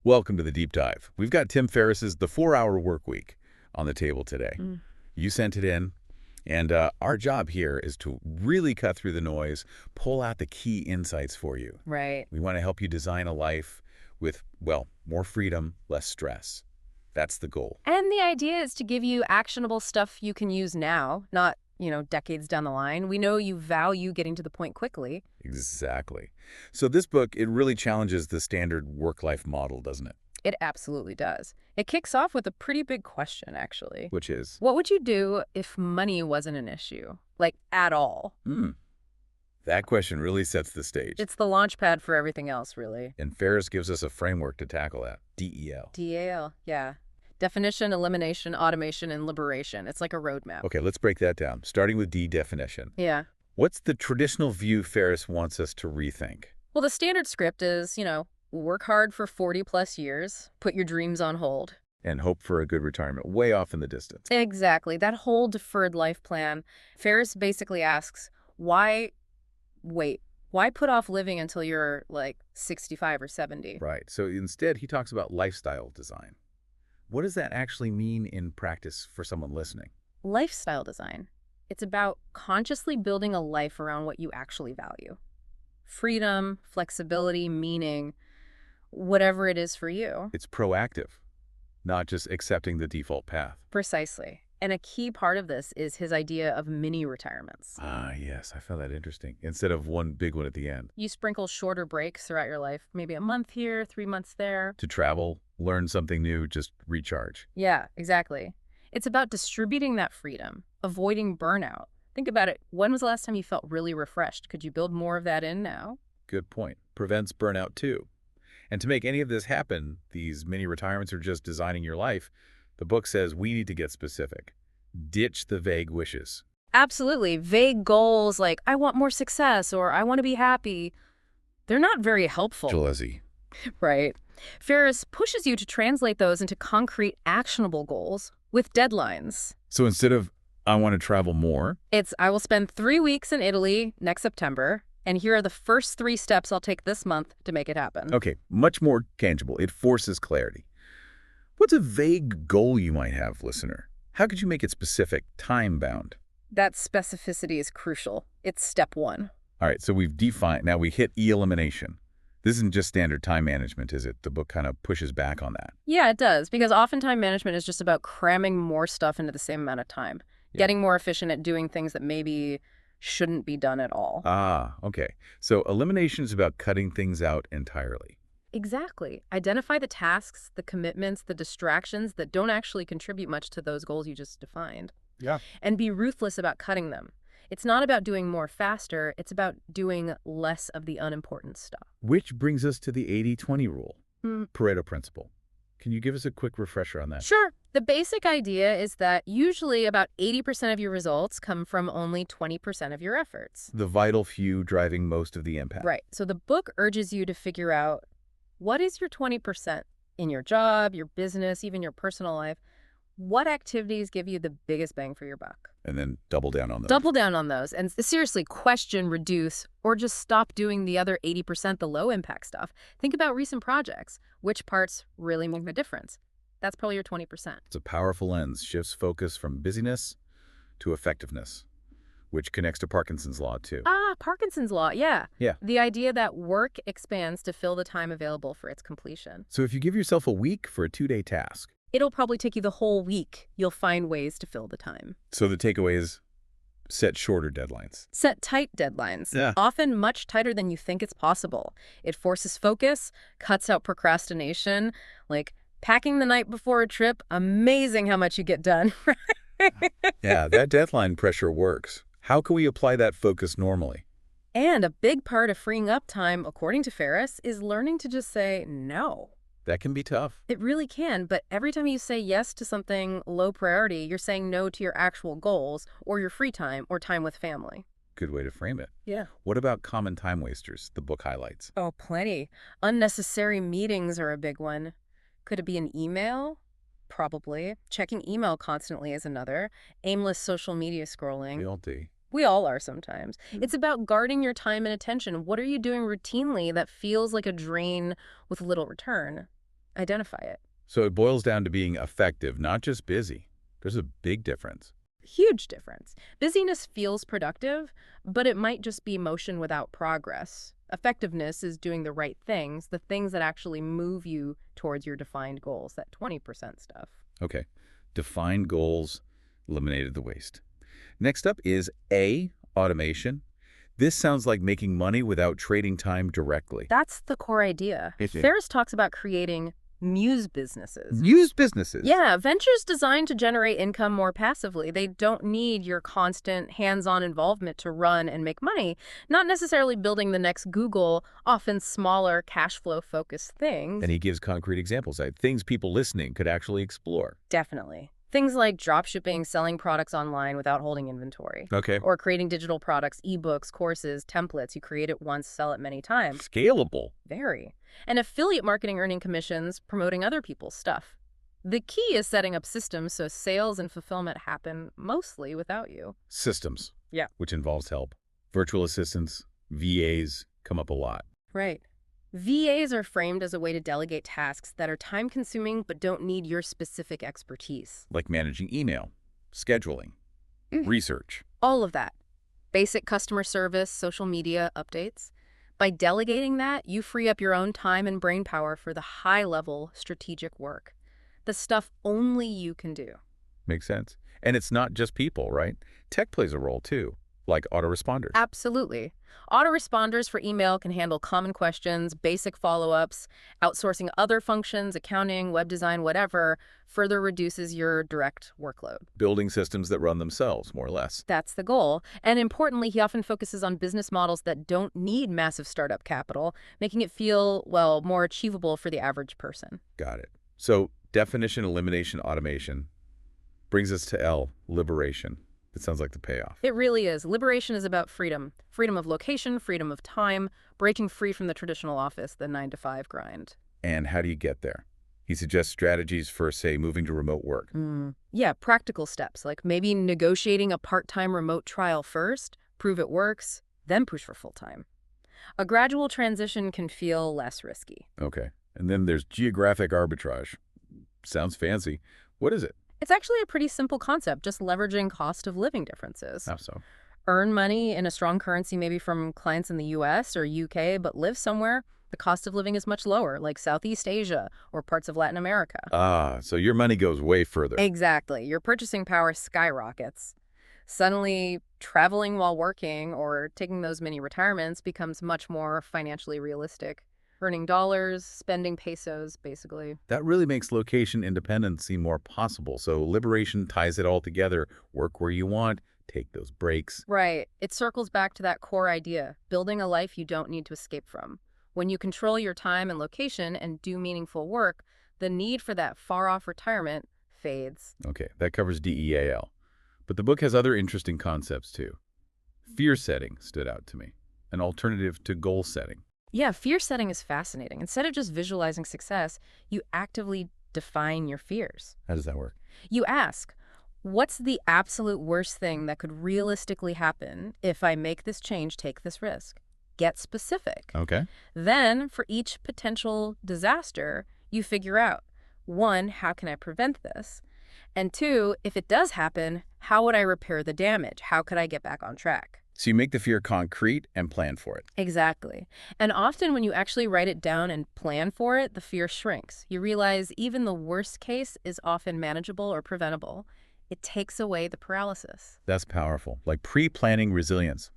Welcome to the Deep Dive. We've got Tim Ferriss's The 4-Hour Workweek on the table today. You sent it in, and our job here is to really cut through the noise, pull out the key insights for you. Right. We want to help you design a life with, well, more freedom, less stress. That's the goal. And the idea is to give you actionable stuff you can use now, not, decades down the line. We know you value getting to the point quickly. Exactly. So this book, it really challenges the standard work-life model, doesn't it? It absolutely does. It kicks off with a pretty big question, actually. Which is? What would you do if money wasn't an issue? Like, at all? That question really sets the stage. It's the launch pad for everything else, really. And Ferriss gives us a framework to tackle that. DEL. DEL, yeah. Definition, elimination, automation, and liberation. It's like a roadmap. Okay, let's break that down, starting with D, definition. Yeah. What's the traditional view Ferriss wants us to rethink? Well, the standard script is, work hard for 40-plus years, put your dreams on hold. And hope for a good retirement, way off in the distance. Exactly. That whole deferred life plan. Ferriss basically asks, why put off living until you're, 65 or 70? Right. So instead, he talks about lifestyle design. What does that actually mean in practice for someone listening? Lifestyle design. It's about consciously building a life around what you actually value. Freedom, flexibility, meaning, whatever it is for you. It's proactive, not just accepting the default path. Precisely. And a key part of this is his idea of mini retirements. Ah, yes. I found that interesting. Instead of one big one at the end. You sprinkle shorter breaks throughout your life, maybe a month here, 3 months there. To travel, learn something new, just recharge. Yeah, exactly. It's about distributing that freedom, avoiding burnout. Think about it. When was the last time you felt really refreshed? Could you build more of that in now? Good point. Prevents burnout too. And to make any of this happen, these mini retirements are just designing your life. The book says we need to get specific. Ditch the vague wishes. Absolutely. Vague goals like, I want more success or I want to be happy, they're not very helpful. Jalezi. Right. Ferriss pushes you to translate those into concrete, actionable goals with deadlines. So instead of, I want to travel more, It's, I will spend 3 weeks in Italy next September, and here are the first 3 steps I'll take this month to make it happen. okay, much more tangible. It forces clarity. What's a vague goal you might have, listener? How could you make it specific, time-bound? That specificity is crucial. It's step 1. All right, so we've defined, now we hit E-elimination. This isn't just standard time management, is it? The book kind of pushes back on that. Yeah, it does, because often time management is just about cramming more stuff into the same amount of time, getting more efficient at doing things that maybe shouldn't be done at all. Ah, okay. So elimination is about cutting things out entirely. Exactly. Identify the tasks, the commitments, the distractions that don't actually contribute much to those goals you just defined. Yeah. And be ruthless about cutting them. It's not about doing more faster, it's about doing less of the unimportant stuff. Which brings us to the 80-20 rule, Pareto principle. Can you give us a quick refresher on that? Sure. The basic idea is that usually about 80% of your results come from only 20% of your efforts. The vital few driving most of the impact. Right. So the book urges you to figure out, what is your 20% in your job, your business, even your personal life? What activities give you the biggest bang for your buck? And then double down on those. Double down on those and seriously question, reduce, or just stop doing the other 80%, the low-impact stuff. Think about recent projects. Which parts really make the difference? That's probably your 20%. It's a powerful lens, shifts focus from busyness to effectiveness, which connects to Parkinson's law too. Ah, Parkinson's law, yeah. Yeah. The idea that work expands to fill the time available for its completion. So if you give yourself a week for a 2-day task. It'll probably take you the whole week. You'll find ways to fill the time. So the takeaway is set shorter deadlines. Set tight deadlines, Yeah. often much tighter than you think it's possible. It forces focus, cuts out procrastination, like packing the night before a trip. Amazing how much you get done. Yeah, that deadline pressure works. How can we apply that focus normally? And a big part of freeing up time, according to Ferriss, is learning to just say no. That can be tough. It really can, but every time you say yes to something low priority, you're saying no to your actual goals or your free time or time with family. Good way to frame it. Yeah. What about common time wasters, the book highlights? Oh, plenty. Unnecessary meetings are a big one. Could it be an email? Probably. Checking email constantly is another. Aimless social media scrolling. Guilty. We all are sometimes. It's about guarding your time and attention. What are you doing routinely that feels like a drain with little return? Identify it. So it boils down to being effective, not just busy. There's a big difference. Huge difference. Busyness feels productive, but it might just be motion without progress. Effectiveness is doing the right things, the things that actually move you towards your defined goals, that 20% stuff. Okay. Defined goals, eliminated the waste. Next up is A, automation. This sounds like making money without trading time directly. That's the core idea. Is it? Ferriss talks about creating muse businesses. Use businesses. Yeah, ventures designed to generate income more passively. They don't need your constant hands-on involvement to run and make money. Not necessarily building the next Google, often smaller, cash flow focused things. And he gives concrete examples, things people listening could actually explore. Definitely. Things like dropshipping, selling products online without holding inventory. Okay. Or creating digital products, ebooks, courses, templates. You create it once, sell it many times. Scalable. Very. And affiliate marketing, earning commissions, promoting other people's stuff. The key is setting up systems so sales and fulfillment happen mostly without you. Systems. Yeah. Which involves help. Virtual assistants, VAs come up a lot. Right. VAs are framed as a way to delegate tasks that are time-consuming but don't need your specific expertise. Like managing email, scheduling, research. All of that. Basic customer service, social media, updates. By delegating that, you free up your own time and brain power for the high-level strategic work. The stuff only you can do. Makes sense. And it's not just people, right? Tech plays a role too, like autoresponders. Absolutely. Autoresponders for email can handle common questions, basic follow-ups. Outsourcing other functions, accounting, web design, whatever, further reduces your direct workload. Building systems that run themselves, more or less. That's the goal. And importantly, he often focuses on business models that don't need massive startup capital, making it feel, well, more achievable for the average person. Got it. So definition, elimination, automation brings us to L, liberation. It sounds like the payoff. It really is. Liberation is about freedom. Freedom of location, freedom of time, breaking free from the traditional office, the 9-to-5 grind. And how do you get there? He suggests strategies for, say, moving to remote work. Yeah, practical steps, like maybe negotiating a part-time remote trial first, prove it works, then push for full-time. A gradual transition can feel less risky. Okay. And then there's geographic arbitrage. Sounds fancy. What is it? It's actually a pretty simple concept, just leveraging cost of living differences. How so? Earn money in a strong currency maybe from clients in the US or UK, but live somewhere the cost of living is much lower, like Southeast Asia or parts of Latin America. So your money goes way further. Exactly. Your purchasing power skyrockets. Suddenly, traveling while working or taking those mini retirements becomes much more financially realistic. Earning dollars, spending pesos, basically. That really makes location independence seem more possible. So liberation ties it all together. Work where you want, take those breaks. Right. It circles back to that core idea, building a life you don't need to escape from. When you control your time and location and do meaningful work, the need for that far-off retirement fades. Okay, that covers DEAL. But the book has other interesting concepts too. Fear setting stood out to me, an alternative to goal setting. Yeah, fear setting is fascinating. Instead of just visualizing success, you actively define your fears. How does that work? You ask, what's the absolute worst thing that could realistically happen if I make this change, take this risk? Get specific. Okay. Then, for each potential disaster, you figure out, 1, how can I prevent this? And 2, if it does happen, how would I repair the damage? How could I get back on track? So you make the fear concrete and plan for it. Exactly. And often when you actually write it down and plan for it, the fear shrinks. You realize even the worst case is often manageable or preventable. It takes away the paralysis. That's powerful, like pre-planning resilience.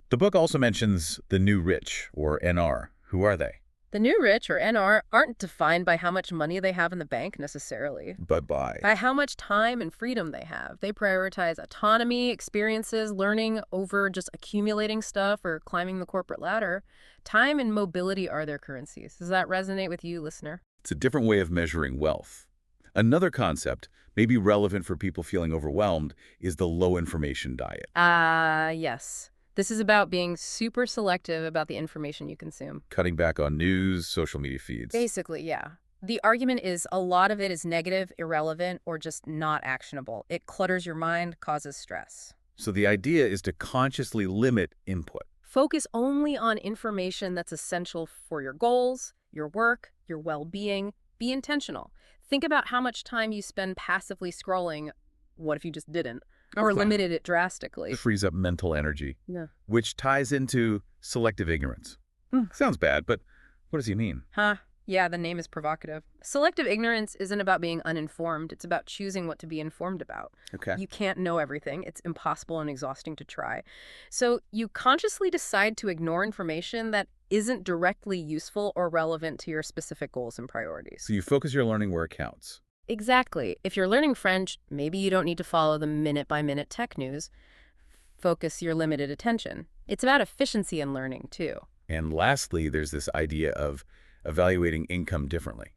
The book also mentions the new rich, or NR. Who are they? The new rich, or NR, aren't defined by how much money they have in the bank necessarily. But by How much time and freedom they have. They prioritize autonomy, experiences, learning over just accumulating stuff or climbing the corporate ladder. Time and mobility are their currencies. Does that resonate with you, listener? It's a different way of measuring wealth. Another concept, maybe relevant for people feeling overwhelmed, is the low information diet. Yes. This is about being super selective about the information you consume. Cutting back on news, social media feeds. Basically, yeah. The argument is a lot of it is negative, irrelevant, or just not actionable. It clutters your mind, causes stress. So the idea is to consciously limit input. Focus only on information that's essential for your goals, your work, your well-being. Be intentional. Think about how much time you spend passively scrolling. What if you just didn't? Or Okay. limited it drastically? Frees up mental energy, Yeah. which ties into selective ignorance. Mm. Sounds bad, but what does he mean? Huh. Yeah, the name is provocative. Selective ignorance isn't about being uninformed. It's about choosing what to be informed about. Okay. You can't know everything. It's impossible and exhausting to try. So you consciously decide to ignore information that isn't directly useful or relevant to your specific goals and priorities. So you focus your learning where it counts. Exactly. If you're learning French, maybe you don't need to follow the minute-by-minute tech news. Focus your limited attention. It's about efficiency in learning, too. And lastly, there's this idea of evaluating income differently.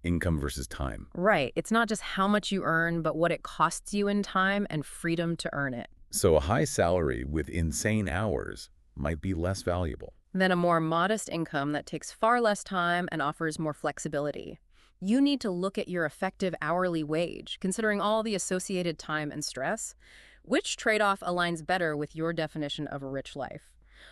Income versus time. Right. It's not just how much you earn, but what it costs you in time and freedom to earn it. So a high salary with insane hours might be less valuable. Then a more modest income that takes far less time and offers more flexibility. You need to look at your effective hourly wage, considering all the associated time and stress. Which trade-off aligns better with your definition of a rich life?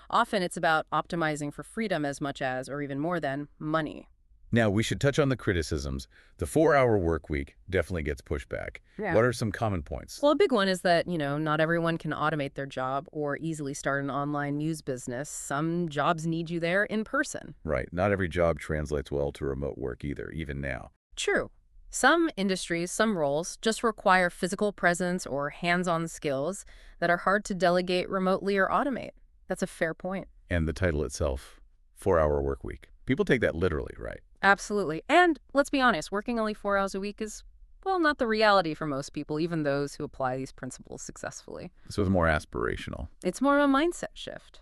Often it's about optimizing for freedom as much as, or even more than, money. Now, we should touch on the criticisms. The 4-hour work week definitely gets pushback. Yeah. What are some common points? Well, a big one is that, not everyone can automate their job or easily start an online news business. Some jobs need you there in person. Right. Not every job translates well to remote work either, even now. True. Some industries, some roles, just require physical presence or hands-on skills that are hard to delegate remotely or automate. That's a fair point. And the title itself, 4-hour work week. People take that literally, right? Absolutely. And let's be honest, working only 4 hours a week is, well, not the reality for most people, even those who apply these principles successfully. So it's more aspirational. It's more of a mindset shift.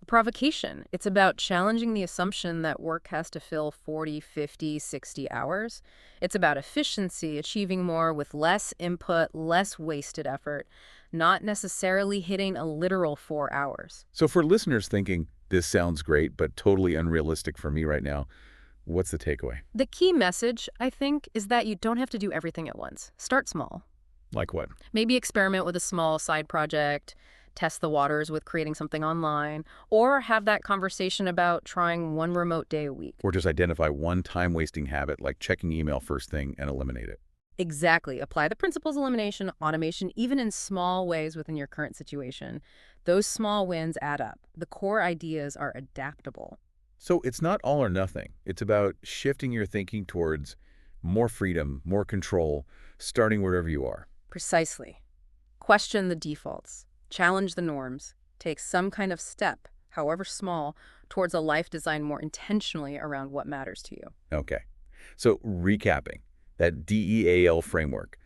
A provocation. It's about challenging the assumption that work has to fill 40, 50, 60 hours. It's about efficiency, achieving more with less input, less wasted effort, not necessarily hitting a literal 4 hours. So for listeners thinking, this sounds great, but totally unrealistic for me right now, what's the takeaway? The key message, I think, is that you don't have to do everything at once. Start small. Like what? Maybe experiment with a small side project, test the waters with creating something online, or have that conversation about trying one remote day a week. Or just identify one time-wasting habit like checking email first thing and eliminate it. Exactly. Apply the principles of elimination, automation, even in small ways within your current situation. Those small wins add up. The core ideas are adaptable. So it's not all or nothing. It's about shifting your thinking towards more freedom, more control, starting wherever you are. Precisely. Question the defaults. Challenge the norms. Take some kind of step, however small, towards a life designed more intentionally around what matters to you. Okay. So recapping, that DEAL framework.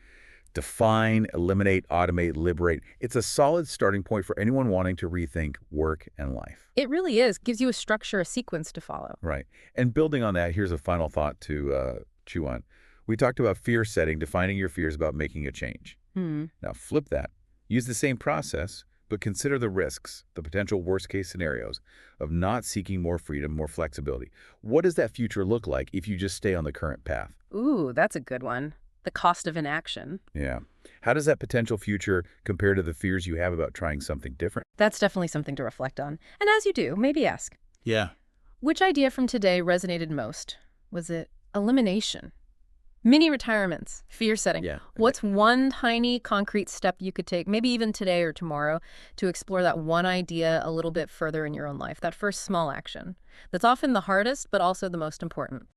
Define, eliminate, automate, liberate. It's a solid starting point for anyone wanting to rethink work and life. It really is. Gives you a structure, a sequence to follow. Right. And building on that, here's a final thought to chew on. We talked about fear setting, defining your fears about making a change. Now flip that. Use the same process, but consider the risks, the potential worst-case scenarios of not seeking more freedom, more flexibility. What does that future look like if you just stay on the current path? Ooh, that's a good one. The cost of inaction. Yeah. How does that potential future compare to the fears you have about trying something different? That's definitely something to reflect on. And as you do, maybe ask, Yeah. which idea from today resonated most? Was it elimination? Mini retirements, fear setting. Yeah. What's one tiny concrete step you could take, maybe even today or tomorrow, to explore that one idea a little bit further in your own life? That first small action. That's often the hardest, but also the most important.